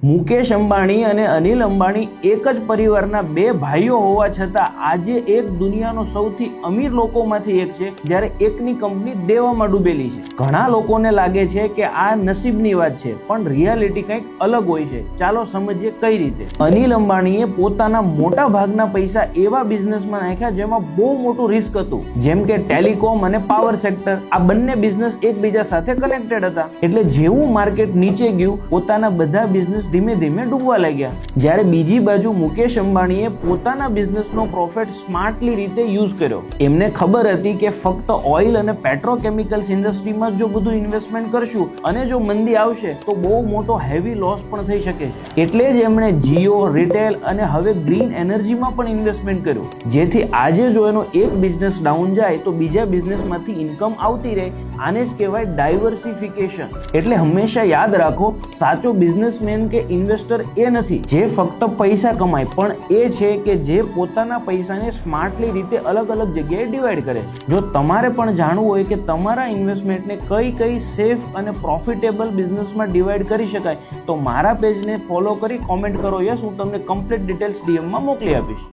મુકેશ અંબાણી અને અનિલ અંબાણી એક જ પરિવારના બે ભાઈઓ હોવા છતાં આજે એક દુનિયાનો સૌથી અમીર લોકોમાંથી એક છે, જ્યારે એકની કંપની દેવામાં ડૂબેલી છે. ઘણા લોકોને લાગે છે કે આ નસીબની વાત છે, પણ રિયાલિટી કંઈક અલગ હોય છે. ચાલો સમજીએ કઈ રીતે. અનિલ અંબાણીએ પોતાના મોટા ભાગના પૈસા એવા બિઝનેસમાં નાખ્યા જેમાં બહુ મોટું રિસ્ક હતું, જેમ કે ટેલિકોમ અને પાવર સેક્ટર. આ બંને બિઝનેસ એકબીજા સાથે કનેક્ટેડ હતા. એટલે જેવું માર્કેટ નીચે ગયું, પોતાના બધા બિઝનેસ ધીમે ધીમે ડૂબવા લાગ્યા. જ્યારે બીજી બાજુ મુકેશ અંબાણીએ પોતાના બિઝનેસનો પ્રોફિટ સ્માર્ટલી રીતે યુઝ કર્યો. એમને ખબર હતી કે ફક્ત ઓઇલ અને પેટ્રોકેમિકલ્સ ઇન્ડસ્ટ્રીમાં જો બધું ઇન્વેસ્ટમેન્ટ કરશું અને જો મંદી આવશે તો બહુ મોટો હેવી લોસ પણ થઈ શકે છે. એટલે જ એમણે જીઓ, રિટેલ અને હવે ગ્રીન એનર્જીમાં પણ ઇન્વેસ્ટમેન્ટ કર્યું, જેથી આજે જો એનો એક બિઝનેસ ડાઉન જાય તો બીજા બિઝનેસમાંથી ઇન્કમ આવતી રહે. આને જ કહેવાય ડાયવર્સિફિકેશન. એટલે હંમેશા યાદ રાખો, સાચો બિઝનેસમેન કે ઇન્વેસ્ટર એ નથી જે ફક્ત પૈસા કમાય, પણ એ છે કે જે પોતાના પૈસાને સ્માર્ટલી રીતે અલગ અલગ જગ્યાએ ડિવાઈડ કરે છે. જો તમારે પણ જાણવું હોય કે તમારા ઇન્વેસ્ટમેન્ટને કઈ સેફ અને પ્રોફિટેબલ બિઝનેસમાં ડિવાઈડ કરી શકાય, તો મારા પેજને ફોલો કરી કોમેન્ટ કરો યસ, હું તમને કમ્પ્લીટ ડિટેલ્સ ડીએમમાં મોકલી આપીશ.